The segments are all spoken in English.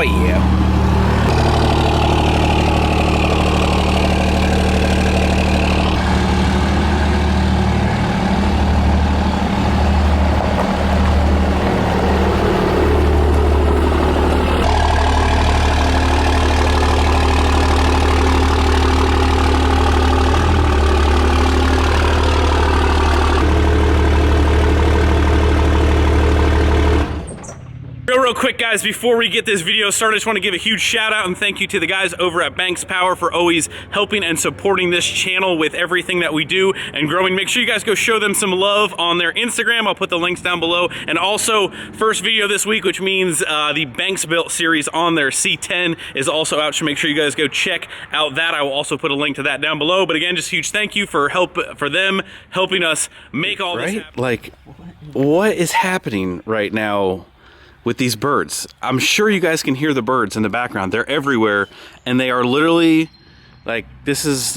Oh yeah. Real quick, guys, before we get this video started, I just want to give a huge shout out and thank you to the guys over at Banks Power for always helping and supporting this channel with everything that we do and growing. Make sure you guys go show them some love on their Instagram. I'll put the links down below. And also, first video this week, which means the Banks Built series on their C10 is also out, so make sure you guys go check out that. I will also put a link to that down below. But again, just huge thank you for them helping us make all this happen. Like, what is happening right now with these birds? I'm sure you guys can hear the birds in the background. They're everywhere, and they are literally like, this is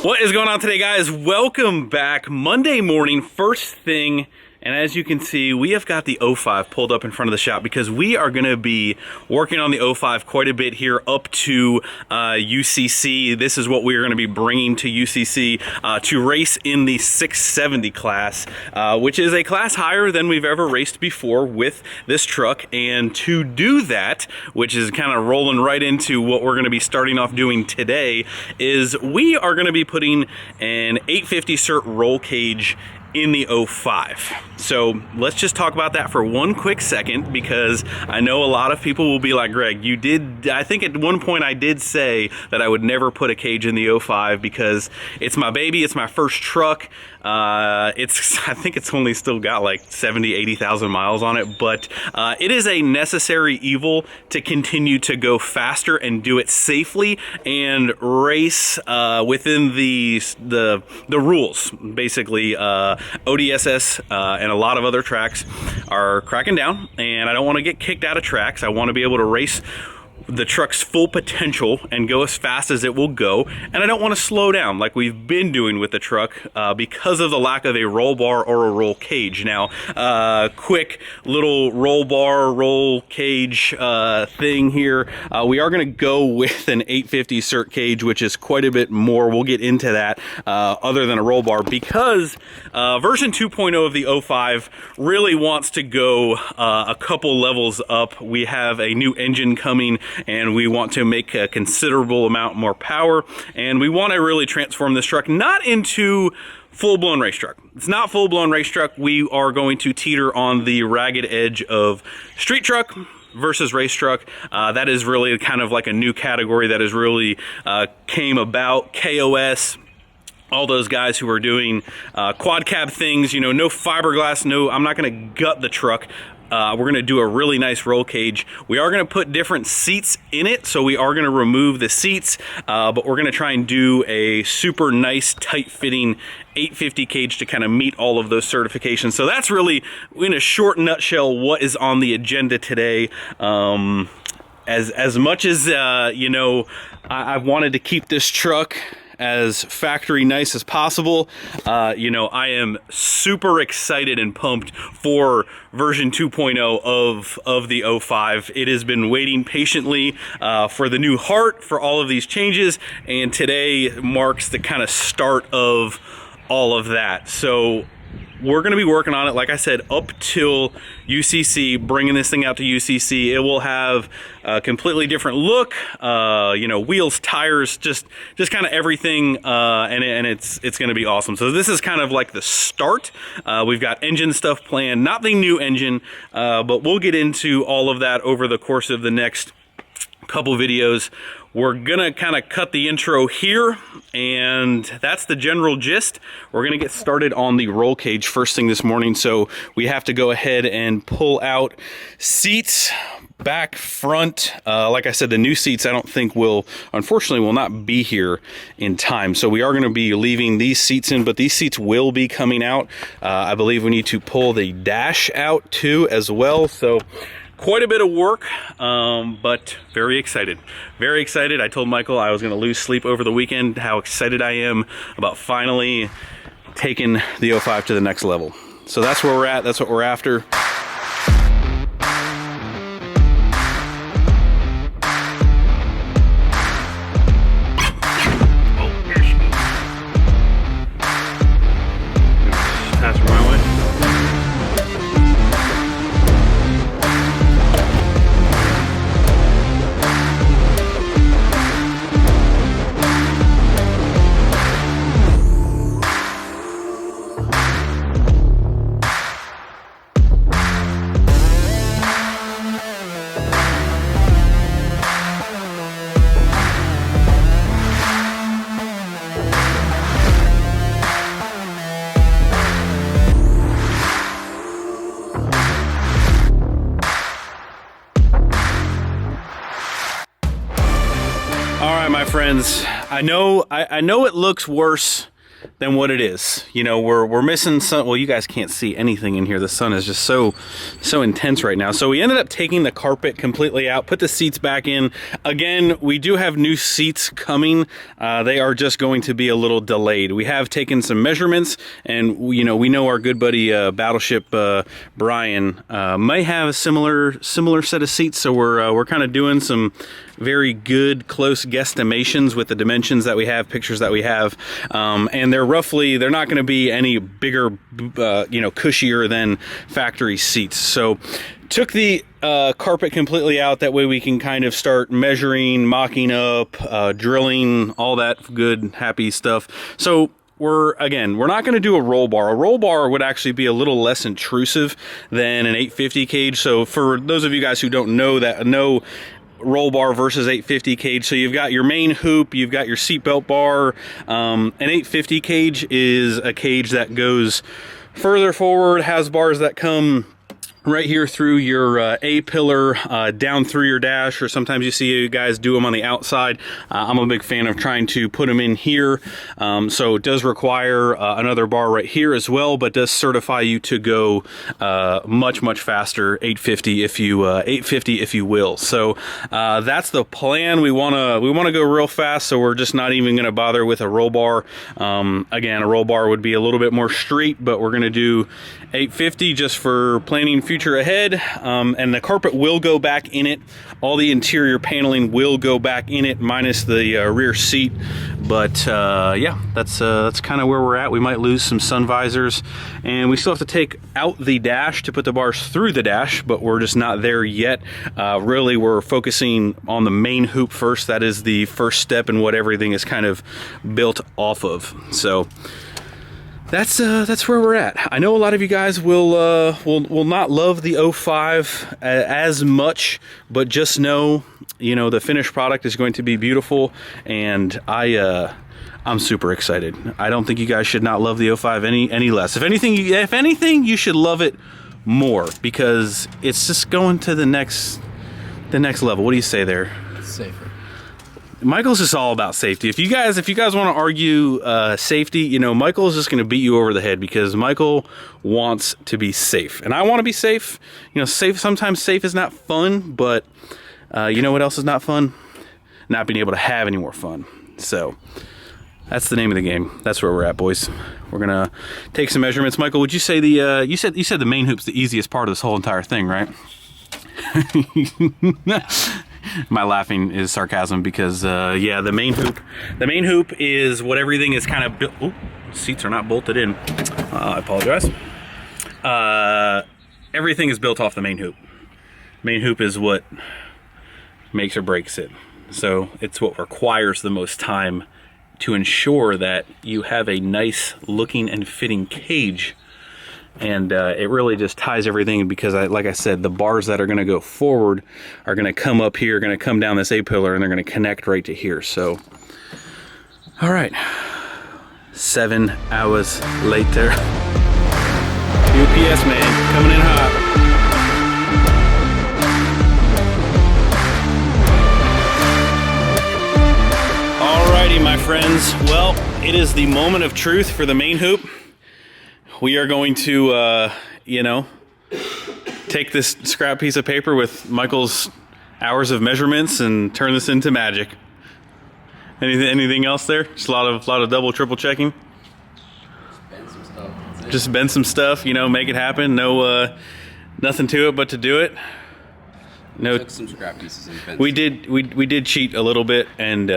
what is going on today, guys? Welcome back. Monday morning, first thing. And as you can see, we have got the 05 pulled up in front of the shop because we are going to be working on the 05 quite a bit here up to UCC. This is what we are going to be bringing to UCC to race in the 670 class, which is a class higher than we've ever raced before with this truck. And to do that, which is kind of rolling right into what we're going to be starting off doing today, is we are going to be putting an 850 cert roll cage in the 05. So let's just talk about that for one quick second, because I know a lot of people will be like, Greg, you did, I think at one point I did say that I would never put a cage in the 05 because it's my baby, it's my first truck. I think it's only still got like 70, 80,000 miles on it, but it is a necessary evil to continue to go faster and do it safely and race within the rules. Basically, ODSS and a lot of other tracks are cracking down, and I don't want to get kicked out of tracks. I want to be able to race the truck's full potential and go as fast as it will go, and I don't want to slow down like we've been doing with the truck because of the lack of a roll bar or a roll cage. Now, quick little roll bar, roll cage thing here. We are going to go with an 850 cert cage, which is quite a bit more. We'll get into that other than a roll bar, because version 2.0 of the 05 really wants to go a couple levels up. We have a new engine coming, and we want to make a considerable amount more power, and we want to really transform this truck not into full-blown race truck. It's not full-blown race truck. We are going to teeter on the ragged edge of street truck versus race truck. That is really kind of like a new category that has really came about. KOS, all those guys who are doing quad cab things, you know, no fiberglass, no, I'm not going to gut the truck. We're going to do a really nice roll cage. We are going to put different seats in it, so we are going to remove the seats, but we're going to try and do a super nice, tight-fitting 850 cage to kind of meet all of those certifications. So that's really, in a short nutshell, what is on the agenda today. As much as, you know, I wanted to keep this truck as factory nice as possible, you know, I am super excited and pumped for version 2.0 of the 05. It has been waiting patiently for the new heart, for all of these changes, and today marks the kind of start of all of that. So we're going to be working on it, like I said, up till UCC, bringing this thing out to UCC. It will have a completely different look, you know, wheels, tires, just kind of everything, and it's going to be awesome. So this is kind of like the start. We've got engine stuff planned, not the new engine, but we'll get into all of that over the course of the next couple videos. We're gonna kind of cut the intro here, and that's the general gist. We're gonna get started on the roll cage first thing this morning, so we have to go ahead and pull out seats, back, front. Like I said, the new seats I don't think unfortunately will not be here in time, so we are going to be leaving these seats in, but these seats will be coming out. I believe we need to pull the dash out too as well, so quite a bit of work, but very excited. Very excited. I told Michael I was going to lose sleep over the weekend, how excited I am about finally taking the 05 to the next level. So that's where we're at. That's what we're after. my friends, I know it looks worse than what it is. You know, we're missing some. Well, you guys can't see anything in here. The sun is just so intense right now. So we ended up taking the carpet completely out, put the seats back in. Again, we do have new seats coming. They are just going to be a little delayed. We have taken some measurements, and we know our good buddy Battleship Brian may have a similar set of seats. So we're kind of doing some very good close guesstimations with the dimensions that we have, pictures that we have, and they're not going to be any bigger, cushier than factory seats. So took the carpet completely out. That way we can kind of start measuring, mocking up, drilling, all that good, happy stuff. So we're not going to do a roll bar. A roll bar would actually be a little less intrusive than an 850 cage. So for those of you guys who don't know roll bar versus 850 cage, so you've got your main hoop, you've got your seatbelt bar. An 850 cage is a cage that goes further forward, has bars that come right here through your A-pillar, down through your dash, or sometimes you see you guys do them on the outside. I'm a big fan of trying to put them in here. So it does require another bar right here as well, but does certify you to go much faster, 850 if you will. So that's the plan. We wanna go real fast, so we're just not even gonna bother with a roll bar. Again, a roll bar would be a little bit more straight, but we're gonna do 850 just for planning future ahead. And the carpet will go back in it. All the interior paneling will go back in it, minus the rear seat. But yeah, that's kind of where we're at. We might lose some sun visors, and we still have to take out the dash to put the bars through the dash, but we're just not there yet. Really, we're focusing on the main hoop first. That is the first step in what everything is kind of built off of. So that's where we're at. I know a lot of you guys will not love the 05 as much, but just know, the finished product is going to be beautiful, and I'm super excited. I don't think you guys should not love the 05 any less. If anything, you should love it more, because it's just going to the next level. What do you say there? Safer. Michael's just all about safety. If you guys want to argue safety, Michael's just going to beat you over the head, because Michael wants to be safe, and I want to be safe. Sometimes safe is not fun, but you know what else is not fun? Not being able to have any more fun. So that's the name of the game. That's where we're at, boys. We're gonna take some measurements. Michael, would you say you said the main hoop's the easiest part of this whole entire thing, right? My laughing is sarcasm, because yeah, the main hoop is what everything is kind of built. Oh, seats are not bolted in. I apologize. Everything is built off the main hoop. Main hoop is what makes or breaks it. So it's what requires the most time to ensure that you have a nice looking and fitting cage. And it really just ties everything, because like I said, the bars that are going to go forward are going to come up here, going to come down this A-pillar, and they're going to connect right to here. So, all right, 7 hours later. UPS man, coming in hot. Alrighty, my friends. Well, it is the moment of truth for the main hoop. We are going to, take this scrap piece of paper with Michael's hours of measurements and turn this into magic. Anything else there? Just a lot of double, triple checking. Just bend some stuff. Make it happen. No, nothing to it but to do it. No, took some scrap pieces and bent. We did cheat a little bit, and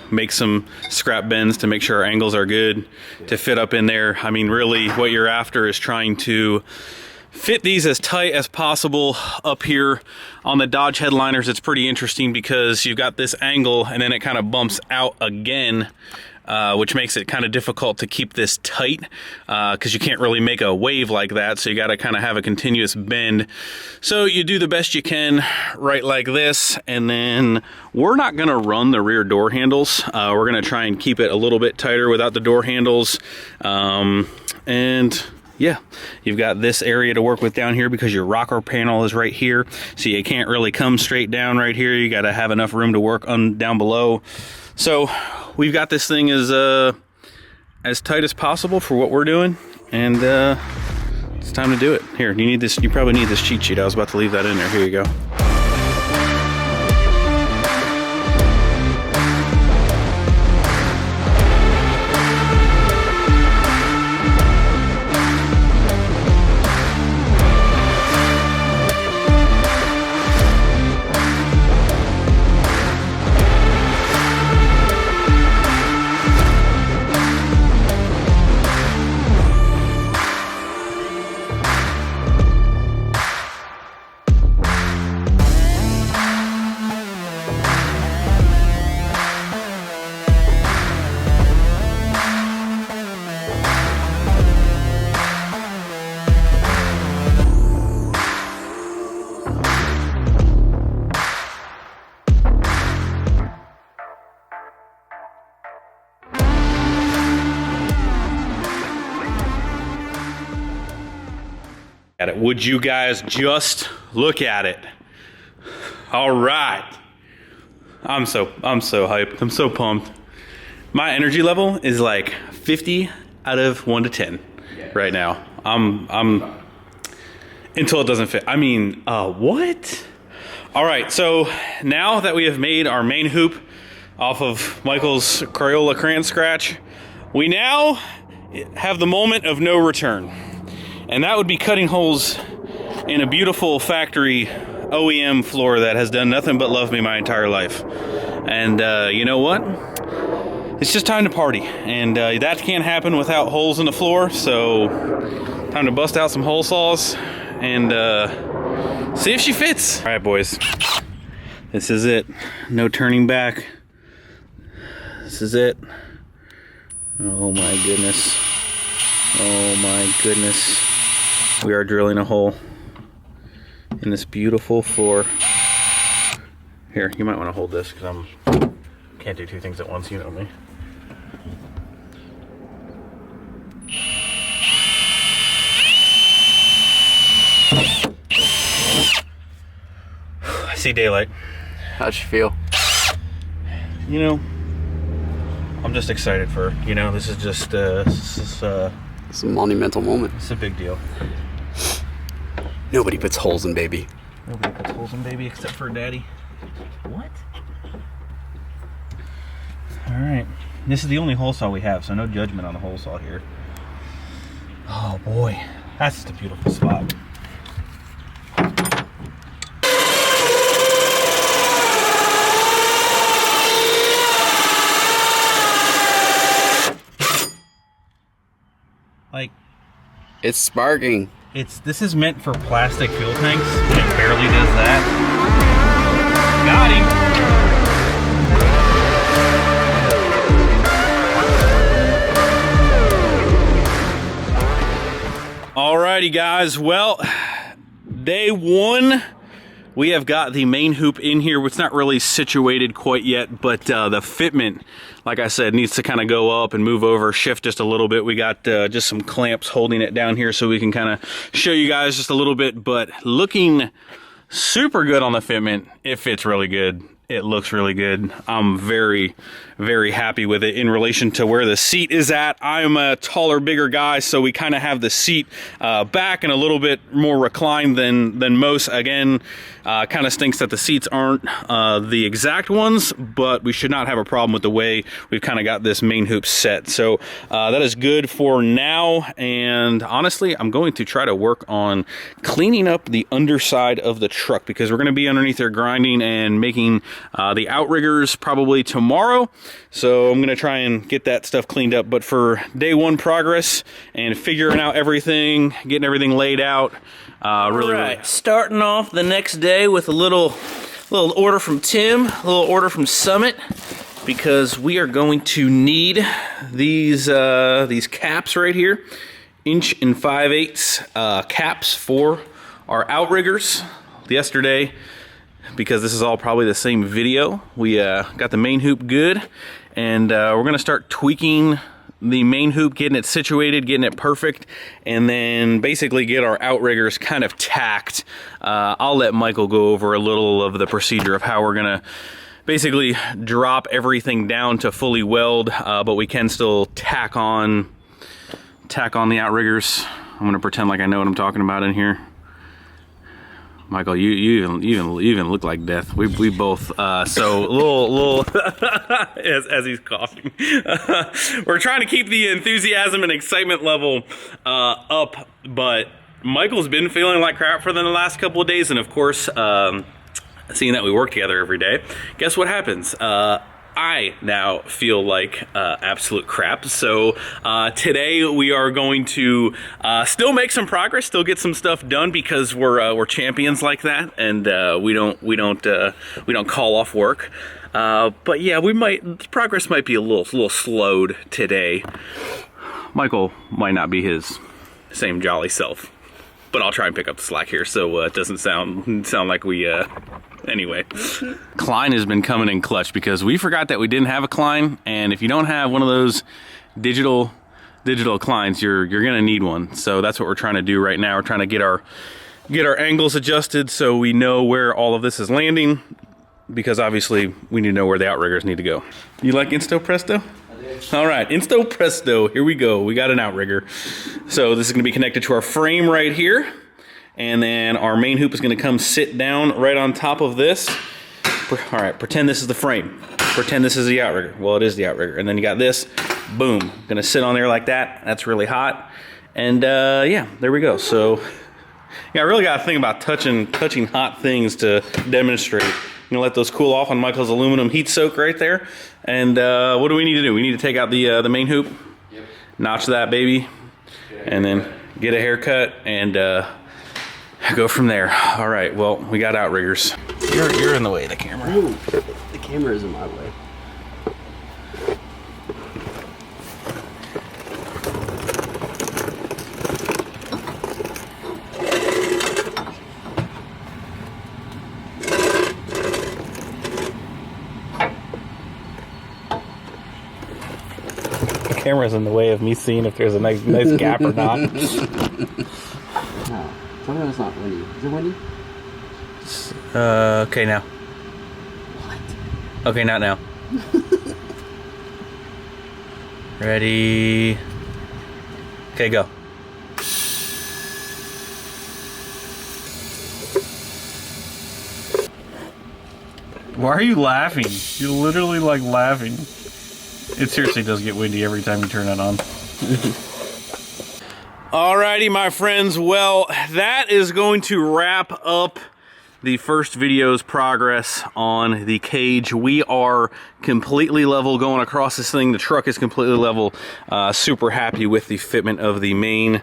make some scrap bends to make sure our angles are good to fit up in there. I mean, really, what you're after is trying to fit these as tight as possible up here. On the Dodge headliners, it's pretty interesting, because you've got this angle, and then it kind of bumps out again. Which makes it kind of difficult to keep this tight, because you can't really make a wave like that, so you got to kind of have a continuous bend. So you do the best you can right like this, and then we're not going to run the rear door handles. We're going to try and keep it a little bit tighter without the door handles, and yeah, you've got this area to work with down here because your rocker panel is right here. So you can't really come straight down right here. You got to have enough room to work on down below. So we've got this thing as tight as possible for what we're doing. And it's time to do it. Here, you need this. You probably need this cheat sheet. I was about to leave that in there. Here you go. At it. Would you guys just look at it? All right. I'm so hyped. I'm so pumped. My energy level is like 50 out of 1 to 10 right now. I'm until it doesn't fit. I mean, what? All right, so now that we have made our main hoop off of Michael's Crayola crayon scratch, we now have the moment of no return. And that would be cutting holes in a beautiful factory OEM floor that has done nothing but love me my entire life. And you know what? It's just time to party. And that can't happen without holes in the floor. So time to bust out some hole saws and see if she fits. All right, boys. This is it. No turning back. This is it. Oh my goodness. Oh my goodness. We are drilling a hole in this beautiful floor. Here, you might want to hold this because can't do two things at once, you know me. I see daylight. How'd you feel? You know, I'm just excited for, you know, this is just, it's a monumental moment. It's a big deal. Nobody puts holes in baby. Nobody puts holes in baby except for daddy. What? All right. This is the only hole saw we have, so no judgment on the hole saw here. Oh boy, that's just a beautiful spot. Like, it's sparking. This is meant for plastic fuel tanks, and it barely does that. Got him. Alrighty, guys. Well, day one. We have got the main hoop in here. It's not really situated quite yet, but the fitment, like I said, needs to kind of go up and move over, shift just a little bit. We got just some clamps holding it down here so we can kind of show you guys just a little bit, but looking super good on the fitment. It fits really good. It looks really good. I'm very, very happy with it. In relation to where the seat is at, I'm a taller, bigger guy, so we kind of have the seat back and a little bit more reclined than most. Again, kind of stinks that the seats aren't the exact ones, but we should not have a problem with the way we've kind of got this main hoop set. So that is good for now, and honestly, I'm going to try to work on cleaning up the underside of the truck because we're going to be underneath there grinding and making the outriggers probably tomorrow. So I'm going to try and get that stuff cleaned up. But for day one progress and figuring out everything, getting everything laid out, really. Starting off the next day with a little order from Tim, a little order from Summit, because we are going to need these caps right here, 1 5/8" caps for our outriggers. Yesterday, because this is all probably the same video, we got the main hoop good, and we're gonna start tweaking the main hoop, getting it situated, getting it perfect, and then basically get our outriggers kind of tacked. I'll let Michael go over a little of the procedure of how we're gonna basically drop everything down to fully weld, but we can still tack on the outriggers. I'm gonna pretend like I know what I'm talking about in here. Michael, you even look like death. We both so a little as he's coughing. We're trying to keep the enthusiasm and excitement level up, but Michael's been feeling like crap for the last couple of days, and of course, seeing that we work together every day, guess what happens? I now feel like absolute crap. So today we are going to still make some progress, still get some stuff done, because we're champions like that, and we don't call off work. But yeah, progress might be a little slowed today. Michael might not be his same jolly self, but I'll try and pick up the slack here so it doesn't sound like we anyway. Klein has been coming in clutch because we forgot that we didn't have a Klein, and if you don't have one of those digital Kleins, you're gonna need one. So that's what we're trying to do right now. We're trying to get our angles adjusted so we know where all of this is landing, because obviously we need to know where the outriggers need to go. You like Insto Presto? All right, Insto Presto, here we go. We got an outrigger. So this is gonna be connected to our frame right here, and then our main hoop is gonna come sit down right on top of this. All right, pretend this is the frame. Pretend this is the outrigger. Well, it is the outrigger. And then you got this, boom, gonna sit on there like that. That's really hot. And yeah, there we go. So yeah, I really gotta think about touching hot things to demonstrate. I'm gonna let those cool off on Michael's aluminum heat soak right there. And what do we need to do? We need to take out the main hoop, yep. Notch that baby, and then get a haircut and go from there. All right, well, we got outriggers. You're in the way of the camera. Ooh, the camera is in my way. The camera's in the way of me seeing if there's a nice gap or not. No, tell me it's not windy. Is it windy? Okay now. What? Okay, not now. Ready? Okay, go. Why are you laughing? You're literally like laughing. It seriously does get windy every time you turn it on. Alrighty, my friends. Well, that is going to wrap up the first video's progress on the cage. We are completely level going across this thing. The truck is completely level. Super happy with the fitment of the main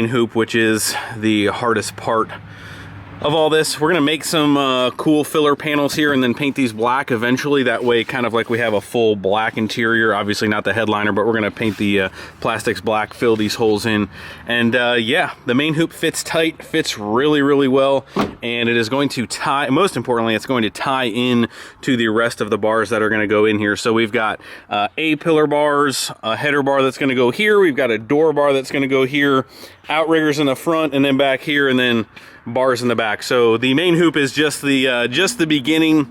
hoop, which is the hardest part of all this. We're gonna make some cool filler panels here and then paint these black eventually. That way, kind of like we have a full black interior. Obviously not the headliner, but we're gonna paint the plastics black, fill these holes in. And yeah, the main hoop fits tight, fits really, really well. And it is going to tie, most importantly, it's going to tie in to the rest of the bars that are gonna go in here. So we've got A-pillar bars, a header bar that's gonna go here. We've got a door bar that's gonna go here, outriggers in the front and then back here, and then bars in the back. So the main hoop is just the beginning.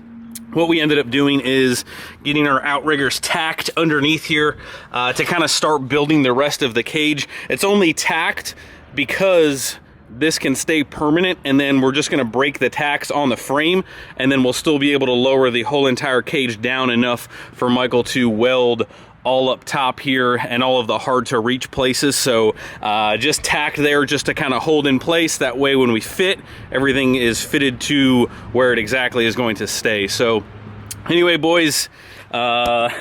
What we ended up doing is getting our outriggers tacked underneath here to kind of start building the rest of the cage. It's only tacked because this can stay permanent, and then we're just going to break the tacks on the frame, and then we'll still be able to lower the whole entire cage down enough for Michael to weld all up top here and all of the hard to reach places. So just tacked there just to kind of hold in place. That way when we fit, everything is fitted to where it exactly is going to stay. So anyway, boys, I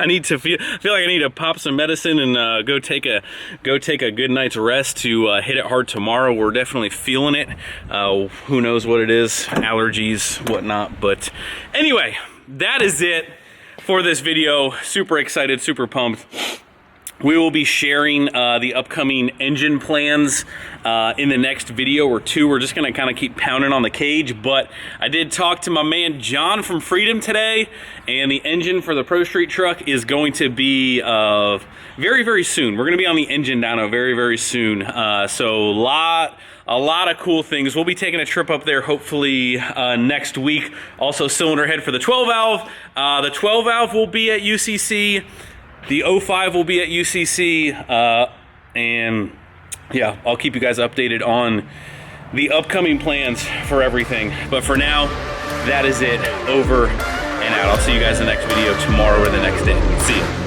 need to feel like I need to pop some medicine and go take a good night's rest to hit it hard tomorrow. We're definitely feeling it. Who knows what it is, allergies, whatnot. But anyway, that is it for this video. Super excited, super pumped. We will be sharing the upcoming engine plans in the next video or two. We're just gonna kind of keep pounding on the cage, but I did talk to my man John from Freedom today, and the engine for the Pro Street truck is going to be very, very soon. We're gonna be on the engine dyno very, very soon. So a lot of cool things. We'll be taking a trip up there hopefully next week. Also cylinder head for the 12 valve. The 12 valve will be at UCC. The 05 will be at UCC, and yeah, I'll keep you guys updated on the upcoming plans for everything. But for now, that is it. Over and out. I'll see you guys in the next video tomorrow or the next day. See ya.